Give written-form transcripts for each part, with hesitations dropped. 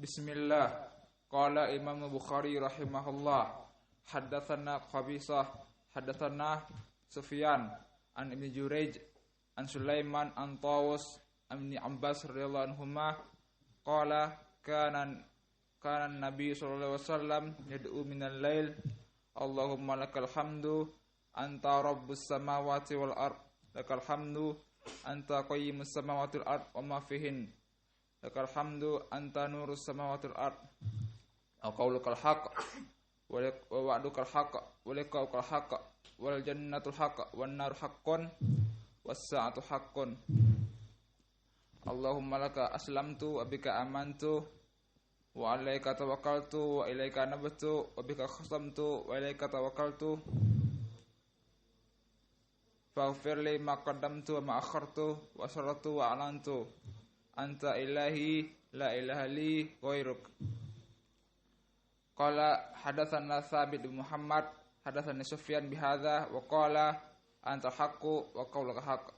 Bismillah. Qala Imam Bukhari rahimahullah. Haddatsana Qabisah, haddatsana Sufyan an Ibnu Jurayj an Sulaiman an Tawus an Ibnu Abbas radhiyallahu anhuma qala kana Nabi sallallahu alaihi wasallam yad'u minal lail Allahumma lakal hamdu anta rabbus samawati wal ard lakal hamdu anta qayyimus samawati wal ard wa ma fihin lakal hamdu anta nurus samawati wal ard au qaulukal haqq wa wa'dukal haqq wa liqaukal haqq wal jannatul haqq wan nar haqqun was sa'atu haqqun Allahumma laka aslamtu wa bika amantu wa 'alaika tawakkaltu wa ilaika nabtu wa bika khasamtu wa ilaika tawakkaltu faghfir li ma qaddamtu wa ma akhartu wa asrartu wa a'lantu anta ilahi la ilaha li ghairuk. Qala hadatsana Tsabit bin Muhammad hadatsani Sufyan bihadza wa qala anta haqqu wa qauluka haqq.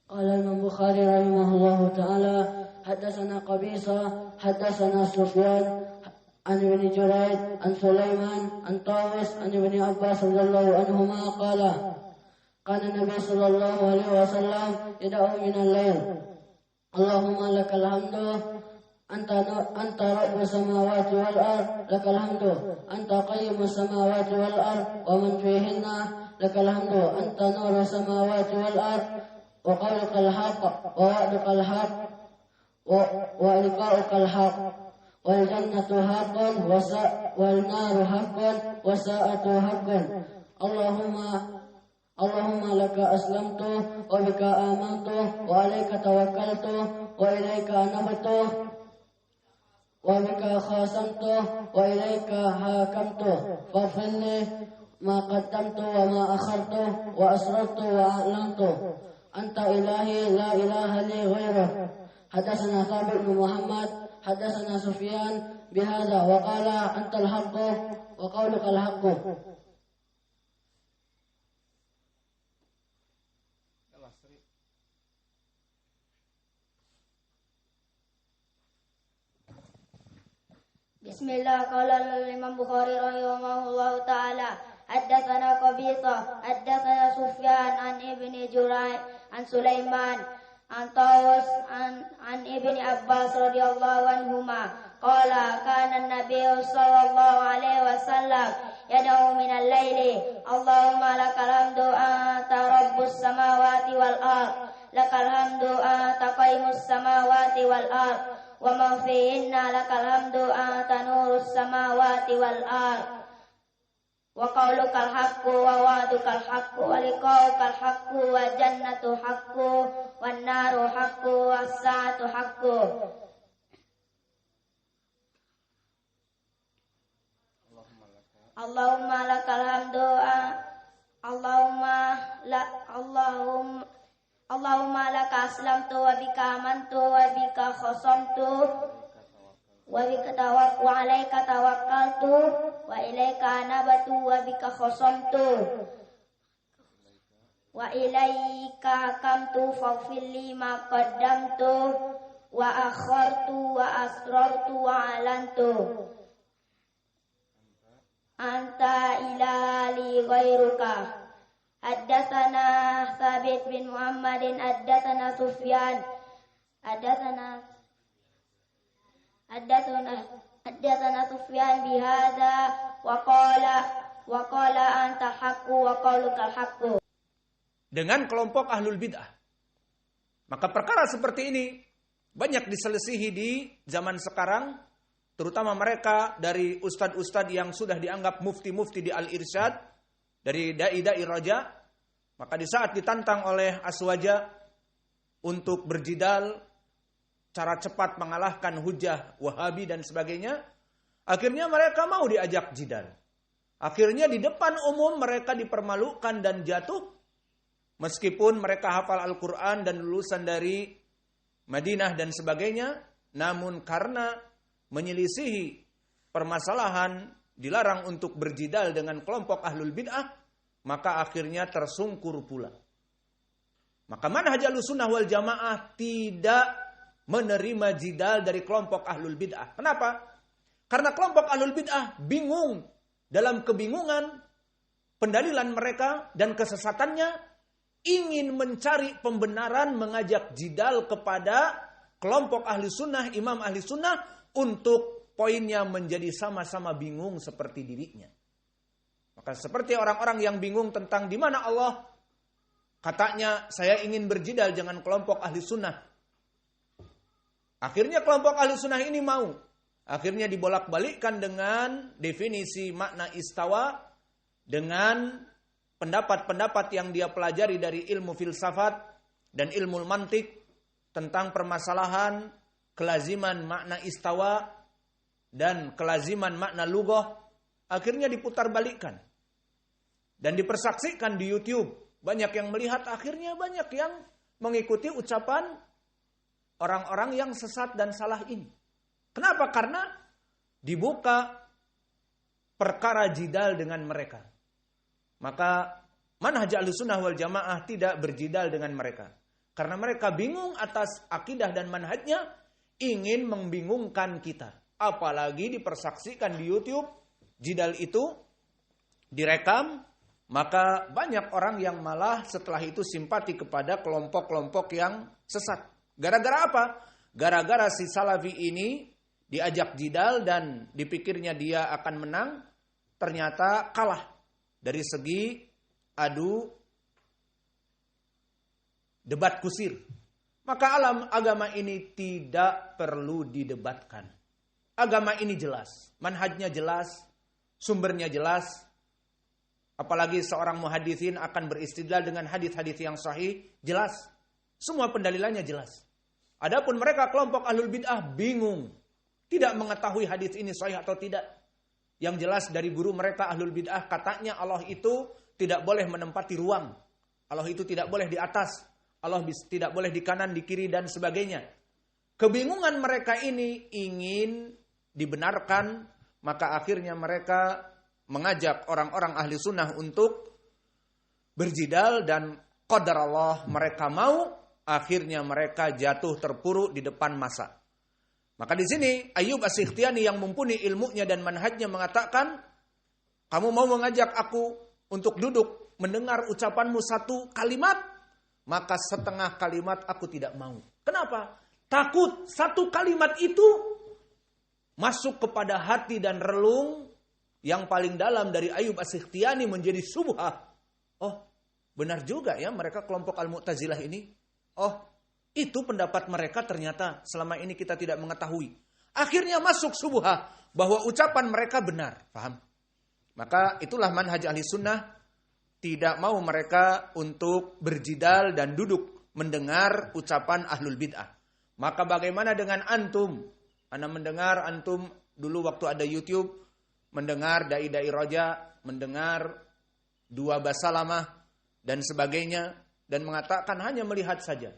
قال الإمام البخاري رحمه الله تعالى حدثنا قبيصة حدثنا سفيان عن ابن جريج عن سليمان عن طاووس عن ابن عباس رضي الله عنهما قال كان النبي صلى الله عليه وسلم يدعو من الليل اللهم لك الحمد أنت رب السماوات والأرض لك الحمد أنت قيم السماوات والأرض ومن فيهن لك الحمد أنت نور السماوات والأرض وقولك الحق ووعدك الحق ولقاؤك الحق والجنة حق والنار حق والساعة حق اللهم لك أسلمت وبك آمنت وعليك توكلت وإليك أنبت وبك خاصمت وإليك حاكمت فاغفر لي ما قدمت وما أخرت وأسررت وأعلنت أنت إلهي لا إله لي غيرك. حدثنا ثابت بن محمد حدثنا سفيان بهذا وقال أنت الحق وقولك الحق. Bismillah. Qala al-Imam Bukhari rahimahullahu ta'ala haddatsana Qabithah haddatsana Sufyan an Ibni Jurayj an Sulaiman an Tawus an Ibni Abbas radhiyallahu anhuma qala kana an-nabiy sallallahu alaihi wasallam yad'u min al-laili Allahumma lakal hamdu anta rabbus samawati wal ard lakal hamdu anta qayyimus samawati wal ard wa ma fihinna lakal hamdu anta nurus samawati wal ard wa qaulukal haqqu wa wa'dukal haqqu wa liqaukal haqqu wa jannatu haqqu wan naru haqqu was sa'atu haqqu. Allahumma lakal hamdu Allahumma laka aslamtu wa bika amantu wa bika khasamtu wa alayka tawakkaltu wa ilayka anabtu wa bika khasamtu wa ilayka hakamtu faghfir li ma qaddamtu wa akhartu wa asrartu wa alantu anta ilahi ghairuka. Haddatsana Tsabit bin Muhammadin haddatsana Sufyan haddatsana Sufyan bihadza wa qala anta haqqu wa qaulukal haqqu. Dengan kelompok ahlul bid'ah. Maka perkara seperti ini banyak diselisihi di zaman sekarang, terutama mereka dari ustadz-ustadz yang sudah dianggap mufti-mufti di Al-Irsyad, dari dai-dai raja. Maka di saat ditantang oleh Aswaja untuk berjidal, cara cepat mengalahkan hujah Wahabi dan sebagainya, akhirnya mereka mau diajak jidal. Akhirnya di depan umum mereka dipermalukan dan jatuh, meskipun mereka hafal Al-Quran dan lulusan dari Madinah dan sebagainya, namun karena menyelisihi permasalahan dilarang untuk berjidal dengan kelompok ahlul bid'ah, maka akhirnya tersungkur pula. Maka manhaj Ahlussunnah wal Jamaah tidak menerima jidal dari kelompok ahlul bid'ah. Kenapa? Karena kelompok ahlul bid'ah bingung. Dalam kebingungan pendalilan mereka dan kesesatannya, ingin mencari pembenaran, mengajak jidal kepada kelompok ahli sunnah, imam ahli sunnah, untuk poinnya menjadi sama-sama bingung seperti dirinya. Maka seperti orang-orang yang bingung tentang di mana Allah, katanya saya ingin berjidal dengan kelompok ahli sunnah. Akhirnya kelompok ahli sunnah ini mau. Akhirnya dibolak-balikkan dengan definisi makna istawa, dengan pendapat-pendapat yang dia pelajari dari ilmu filsafat dan ilmu mantik tentang permasalahan kelaziman makna istawa dan kelaziman makna lughah. Akhirnya diputarbalikkan dan dipersaksikan di YouTube. Banyak yang melihat, akhirnya banyak yang mengikuti ucapan orang-orang yang sesat dan salah ini. Kenapa? Karena dibuka perkara jidal dengan mereka. Maka manhaj Ahlussunnah wal Jamaah tidak berjidal dengan mereka. Karena mereka bingung atas akidah dan manhajnya, ingin membingungkan kita. Apalagi dipersaksikan di YouTube, jidal itu direkam, maka banyak orang yang malah setelah itu simpati kepada kelompok-kelompok yang sesat. Gara-gara apa? Gara-gara si Salafi ini diajak jidal dan dipikirnya dia akan menang, ternyata kalah dari segi adu debat kusir. Maka agama ini tidak perlu didebatkan. Agama ini jelas, manhajnya jelas, sumbernya jelas. Apalagi seorang muhaditsin akan beristidlal dengan hadis-hadis yang sahih, jelas. Semua pendalilannya jelas. Adapun mereka kelompok ahlul bid'ah bingung, tidak mengetahui hadis ini sahih atau tidak. Yang jelas dari guru mereka ahlul bid'ah, katanya Allah itu tidak boleh menempati ruang. Allah itu tidak boleh di atas. Allah tidak boleh di kanan, di kiri, dan sebagainya. Kebingungan mereka ini ingin dibenarkan, maka akhirnya mereka mengajak orang-orang ahli sunnah untuk berjidal, dan qadar Allah mereka mau, akhirnya mereka jatuh terpuruk di depan masa. Maka di sini Ayyub As-Sikhtiyani yang mumpuni ilmunya dan manhajnya mengatakan, kamu mau mengajak aku untuk duduk mendengar ucapanmu satu kalimat, maka setengah kalimat aku tidak mau. Kenapa? Takut satu kalimat itu masuk kepada hati dan relung yang paling dalam dari Ayyub As-Sikhtiyani menjadi subhah. Oh, benar juga ya mereka kelompok Al-Mu'tazilah ini. Oh, itu pendapat mereka, ternyata selama ini kita tidak mengetahui. Akhirnya masuk subhah bahwa ucapan mereka benar. Paham? Maka itulah manhaj ahli sunnah. Tidak mau mereka untuk berjidal dan duduk mendengar ucapan ahlul bid'ah. Maka bagaimana dengan antum? Anda mendengar, antum dulu waktu ada YouTube, mendengar dai-dai roja, mendengar dua basalamah dan sebagainya, dan mengatakan hanya melihat saja.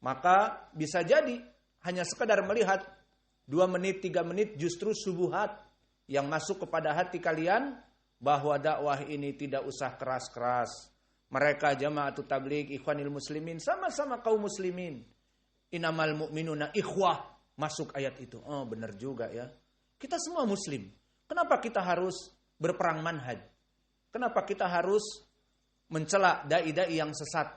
Maka bisa jadi hanya sekedar melihat 2 menit, 3 menit justru subuhat yang masuk kepada hati kalian bahwa dakwah ini tidak usah keras-keras. Mereka Jama'atut Tabligh, Ikhwanil Muslimin, sama-sama kaum muslimin. Innamal mu'minuna ikhwah, masuk ayat itu. Oh, benar juga ya. Kita semua muslim. Kenapa kita harus berperang manhaj? Kenapa kita harus mencela dai-dai yang sesat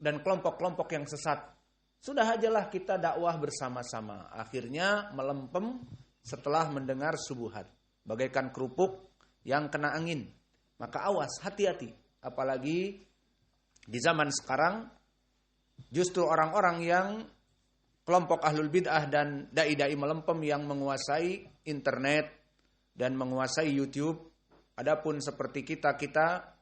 dan kelompok-kelompok yang sesat? Sudah ajalah kita dakwah bersama-sama. Akhirnya melempem setelah mendengar subuhat. Bagaikan kerupuk yang kena angin. Maka awas, hati-hati. Apalagi di zaman sekarang, justru orang-orang yang kelompok ahlul bid'ah dan dai-dai melempem yang menguasai internet dan menguasai YouTube. Adapun seperti kita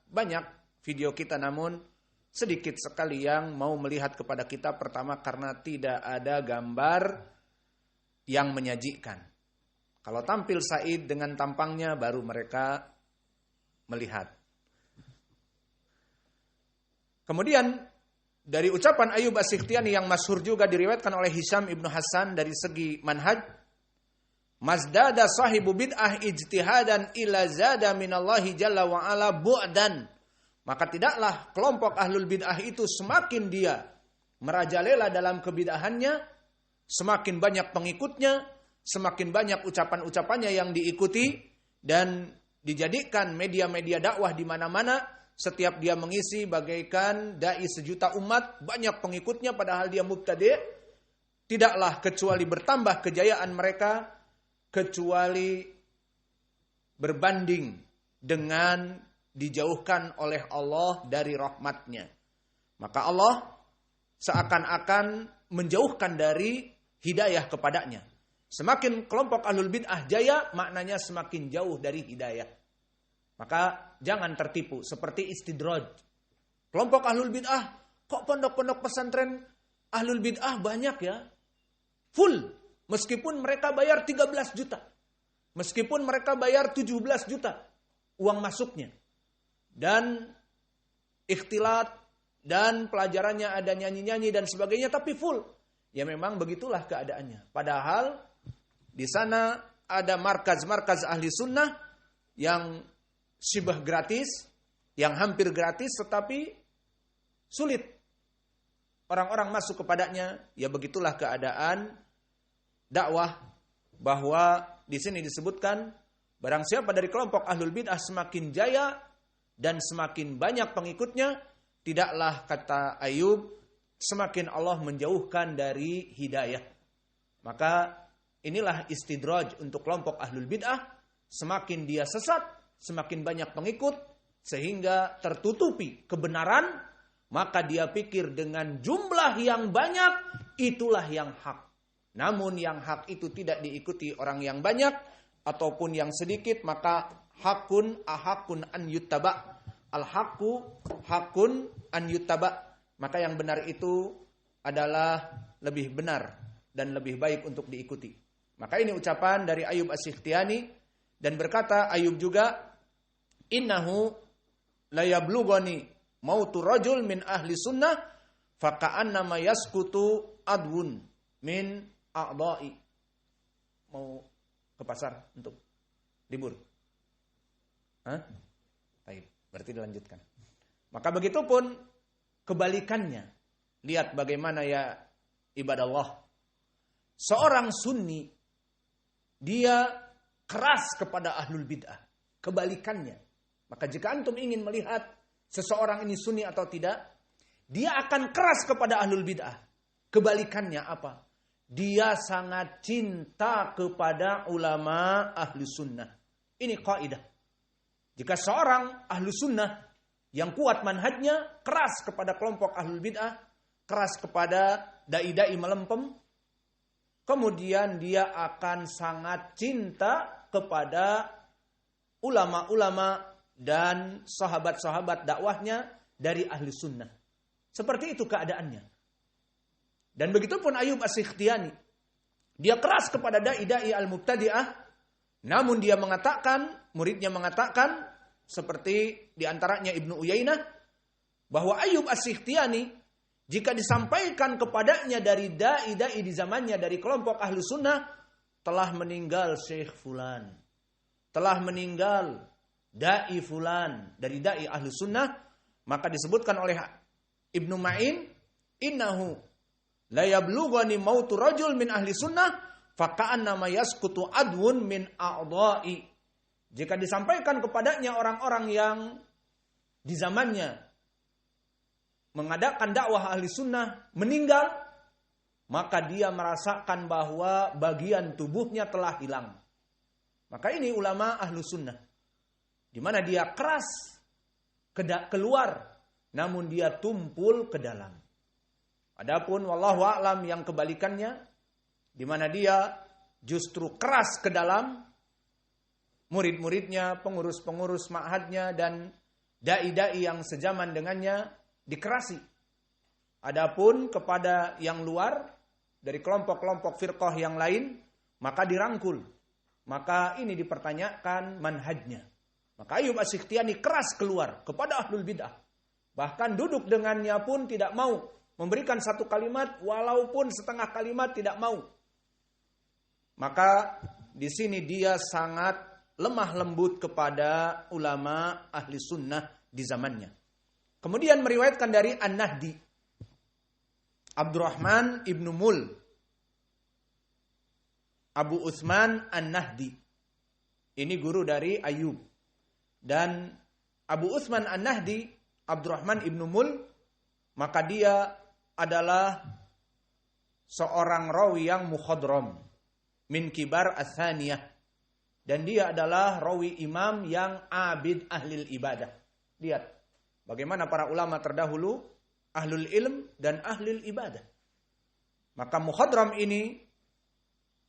banyak video kita, namun sedikit sekali yang mau melihat kepada kita. Pertama karena tidak ada gambar yang menyajikan. Kalau tampil Said dengan tampangnya baru mereka melihat. Kemudian dari ucapan Ayyub As-Sikhtiyani yang masyhur juga diriwayatkan oleh Hisham Ibnu Hasan dari segi manhaj, mazdada sahibu bid'ah ijtihadan ila zada minallahi jalla wa ala bu'dan Maka tidaklah kelompok ahlul bid'ah itu semakin dia merajalela dalam kebid'ahannya, semakin banyak pengikutnya, semakin banyak ucapan-ucapannya yang diikuti, dan dijadikan media-media dakwah di mana-mana. Setiap dia mengisi bagaikan dai sejuta umat, banyak pengikutnya padahal dia mubtadi'. Tidaklah kecuali bertambah kejayaan mereka, kecuali berbanding dengan dijauhkan oleh Allah dari rahmatnya. Maka Allah seakan-akan menjauhkan dari hidayah kepadanya. Semakin kelompok ahlul bid'ah jaya, maknanya semakin jauh dari hidayah. Maka jangan tertipu seperti istidraj. Kelompok ahlul bid'ah, kok pondok-pondok pesantren ahlul bid'ah banyak ya? Full. Meskipun mereka bayar 13 juta. Meskipun mereka bayar 17 juta uang masuknya. Dan ikhtilat dan pelajarannya ada nyanyi-nyanyi dan sebagainya, tapi full. Ya memang begitulah keadaannya. Padahal di sana ada markaz-markaz ahli sunnah yang syibah gratis, yang hampir gratis, tetapi sulit orang-orang masuk kepadanya. Ya begitulah keadaan dakwah, bahwa di sini disebutkan barang siapa dari kelompok ahlul bid'ah semakin jaya dan semakin banyak pengikutnya, tidaklah, kata Ayub, semakin Allah menjauhkan dari hidayah. Maka inilah istidraj untuk kelompok ahlul bid'ah. Semakin dia sesat, semakin banyak pengikut, sehingga tertutupi kebenaran, maka dia pikir dengan jumlah yang banyak, itulah yang hak. Namun yang hak itu tidak diikuti orang yang banyak, ataupun yang sedikit, maka hakun ahakun an yuttaba. Al-haqqu hakun an yuttaba. Maka yang benar itu adalah lebih benar dan lebih baik untuk diikuti. Maka ini ucapan dari Ayub As-Sikhtiyani, dan berkata Ayub juga, innahu la yablughani mautu rajul min ahli sunnah faka'annama yaskutu adwun min a'dha'i. Mau ke pasar untuk libur? Baik, berarti dilanjutkan. Maka begitupun kebalikannya. Lihat bagaimana ya ibadah Allah. Seorang sunni, dia keras kepada ahlul bid'ah. Kebalikannya. Maka jika antum ingin melihat seseorang ini sunni atau tidak, dia akan keras kepada ahlul bid'ah. Kebalikannya apa? Dia sangat cinta kepada ulama ahli sunnah. Ini kaidah. Jika seorang ahli sunnah yang kuat manhajnya, keras kepada kelompok ahlul bid'ah, keras kepada dai-dai melempem, kemudian dia akan sangat cinta kepada ulama-ulama dan sahabat-sahabat dakwahnya dari ahli sunnah. Seperti itu keadaannya. Dan begitupun Ayub As-Sikhtiyani. Dia keras kepada dai-dai al-mubtadi'ah, namun dia mengatakan, muridnya mengatakan, seperti diantaranya Ibnu Uyainah, bahwa Ayub As-Sikhtiyani, jika disampaikan kepadanya dari dai-dai di zamannya dari kelompok ahlu sunnah, telah meninggal Syekh Fulan, telah meninggal dai Fulan dari dai ahlu sunnah, maka disebutkan oleh Ibnu Ma'in, innahu la yablughani mautu rajul min ahli sunnah faka'annama yaskutu adwun min a'dha'i. Jika disampaikan kepadanya orang-orang yang di zamannya mengadakan dakwah ahli sunnah meninggal, maka dia merasakan bahwa bagian tubuhnya telah hilang. Maka ini ulama ahlu sunnah, di mana dia keras keluar, namun dia tumpul ke dalam. Adapun wallahu a'lam yang kebalikannya, di mana dia justru keras ke dalam, murid-muridnya, pengurus-pengurus ma'hadnya dan dai-dai yang sejaman dengannya dikerasi. Adapun kepada yang luar dari kelompok-kelompok firqah yang lain, maka dirangkul. Maka ini dipertanyakan manhajnya. Maka Ayub As-Sikhtiyani keras keluar kepada ahlul bid'ah. Bahkan duduk dengannya pun tidak mau memberikan satu kalimat, walaupun setengah kalimat tidak mau. Maka di sini dia sangat lemah lembut kepada ulama ahli sunnah di zamannya. Kemudian meriwayatkan dari An-Nahdi, Abdurrahman ibnu Mul, Abu Utsman An-Nahdi. Ini guru dari Ayub. Dan Abu Utsman An-Nahdi, Abdurrahman ibnu Mul, maka dia adalah seorang rawi yang mukhadram min kibar ats-tsaniyah, dan dia adalah rawi imam yang abid ahlil ibadah. Lihat bagaimana para ulama terdahulu ahlul ilm dan ahlil ibadah. Maka mukhadram ini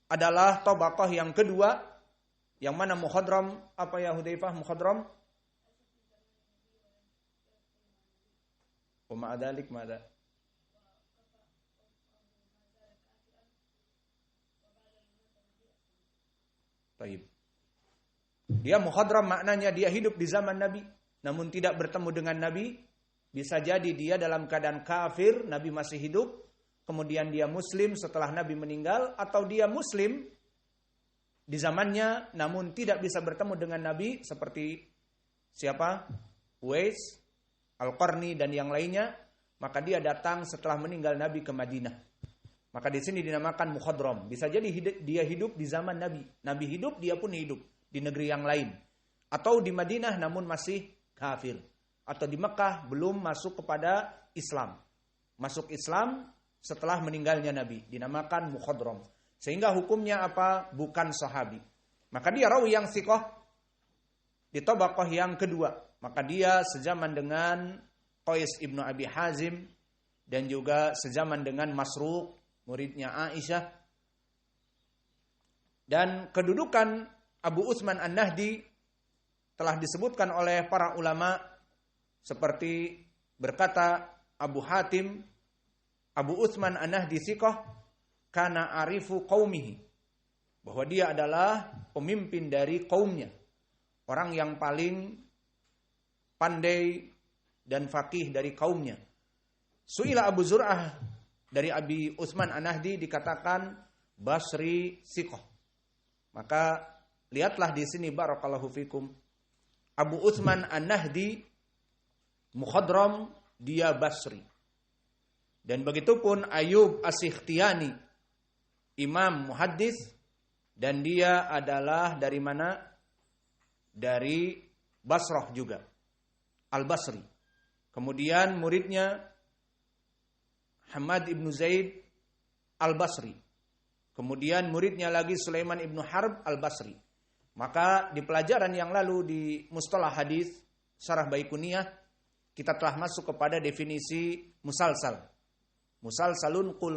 adalah tabaqah yang kedua, yang mana mukhadram apa ya Hudzaifah? Mukhadram wa ma'adalik ma'ada. Taib. Dia mukhadram maknanya dia hidup di zaman Nabi namun tidak bertemu dengan Nabi. Bisa jadi dia dalam keadaan kafir, Nabi masih hidup, kemudian dia muslim setelah Nabi meninggal, atau dia muslim di zamannya namun tidak bisa bertemu dengan Nabi, seperti siapa? Uwais, Al-Qarni dan yang lainnya. Maka dia datang setelah meninggal Nabi ke Madinah. Maka di sini dinamakan mukhadram. Bisa jadi dia hidup di zaman Nabi. Nabi hidup, dia pun hidup di negeri yang lain. Atau di Madinah namun masih kafir. Atau di Mekah belum masuk kepada Islam. Masuk Islam setelah meninggalnya Nabi. Dinamakan mukhadram. Sehingga hukumnya apa? Bukan sahabi. Maka dia rawi yang thiqah di tabaqah yang kedua. Maka dia sezaman dengan Qais ibnu Abi Hazim dan juga sezaman dengan Masruq, muridnya Aisyah. Dan kedudukan Abu Utsman An-Nahdi telah disebutkan oleh para ulama, seperti berkata Abu Hatim, Abu Utsman An-Nahdi thiqah kana arifu qaumihi, bahwa dia adalah pemimpin dari kaumnya, orang yang paling pandai dan faqih dari kaumnya. Su'ila Abu Zur'ah, dari Abi Utsman An-Nahdi dikatakan Basri thiqah. Maka lihatlah di sini barakallahu fikum, Abu Utsman An-Nahdi mukhadram, dia Basri. Dan begitupun Ayub As-Sikhtiyani, imam muhaddis, dan dia adalah dari mana? Dari Basrah juga, Al-Basri. Kemudian muridnya Hamad ibnu Zaid Al-Basri. Kemudian muridnya lagi Sulaiman ibnu Harb Al-Basri. Maka di pelajaran yang lalu di Mustalah Hadis Syarah Baiquniyah, kita telah masuk kepada definisi musalsal. Musalsalun qul